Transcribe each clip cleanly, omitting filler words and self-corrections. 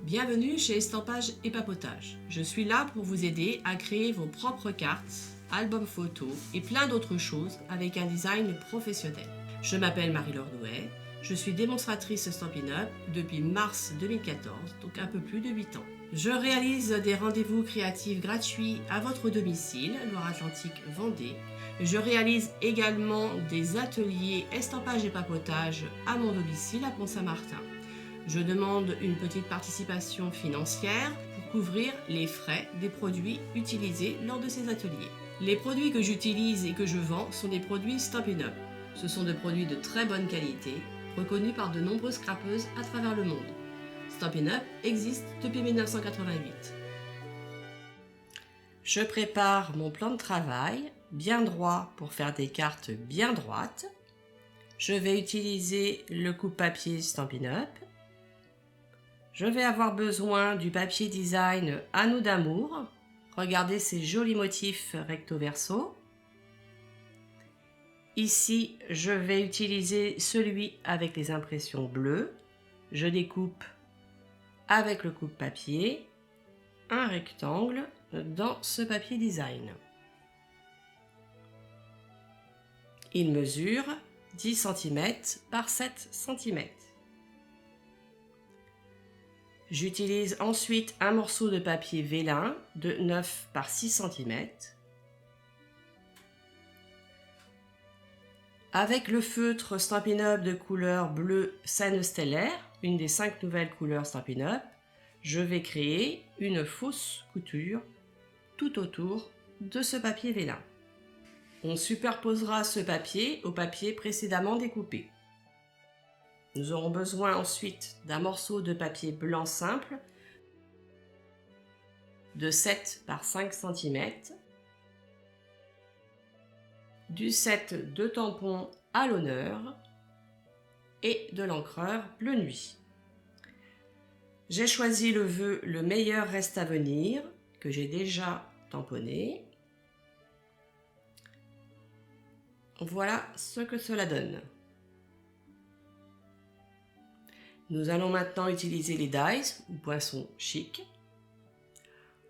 Bienvenue chez Estampage et Papotage. Je suis là pour vous aider à créer vos propres cartes, albums photos et plein d'autres choses avec un design professionnel. Je m'appelle Marie-Laure Douet, je suis démonstratrice Stampin' Up depuis mars 2014, donc un peu plus de 8 ans. Je réalise des rendez-vous créatifs gratuits à votre domicile, Loire-Atlantique, Vendée. Je réalise également des ateliers estampage et papotage à mon domicile à Pont-Saint-Martin. Je demande une petite participation financière pour couvrir les frais des produits utilisés lors de ces ateliers. Les produits que j'utilise et que je vends sont des produits Stampin' Up. Ce sont des produits de très bonne qualité, reconnus par de nombreuses scrapeuses à travers le monde. Stampin' Up existe depuis 1988. Je prépare mon plan de travail bien droit pour faire des cartes bien droites. Je vais utiliser le coupe-papier Stampin' Up. Je vais avoir besoin du papier design À nous d'amour. Regardez ces jolis motifs recto-verso. Ici, je vais utiliser celui avec les impressions bleues. Je découpe avec le coupe-papier un rectangle dans ce papier design. Il mesure 10 cm par 7 cm. J'utilise ensuite un morceau de papier vélin de 9 par 6 cm. Avec le feutre Stampin' Up de couleur bleu Scène stellaire, une des 5 nouvelles couleurs Stampin' Up, je vais créer une fausse couture tout autour de ce papier vélin. On superposera ce papier au papier précédemment découpé. Nous aurons besoin ensuite d'un morceau de papier blanc simple de 7 par 5 cm, du set de tampons à l'honneur et de l'encreur bleu nuit. J'ai choisi le vœu Le meilleur reste à venir que j'ai déjà tamponné. Voilà ce que cela donne. Nous allons maintenant utiliser les dies ou poinçons chic.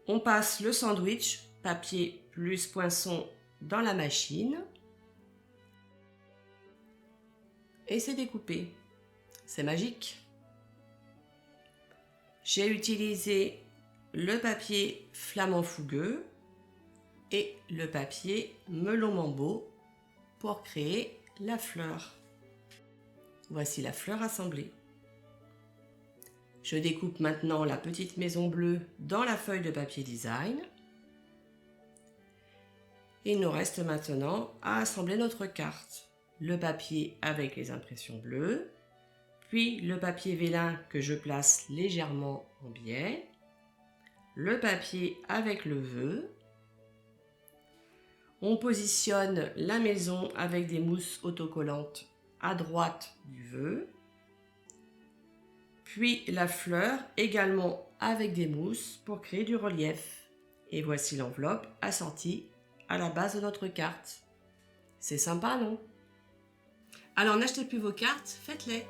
On passe le sandwich, papier plus poinçon dans la machine. Et c'est découpé. C'est magique. J'ai utilisé le papier flamand fougueux et le papier melon mambo pour créer la fleur. Voici la fleur assemblée. Je découpe maintenant la petite maison bleue dans la feuille de papier design. Il nous reste maintenant à assembler notre carte. Le papier avec les impressions bleues, puis le papier vélin que je place légèrement en biais, le papier avec le vœu. On positionne la maison avec des mousses autocollantes à droite du vœu, puis la fleur également avec des mousses pour créer du relief. Et voici l'enveloppe assortie à la base de notre carte. C'est sympa, non? Alors n'achetez plus vos cartes, faites-les!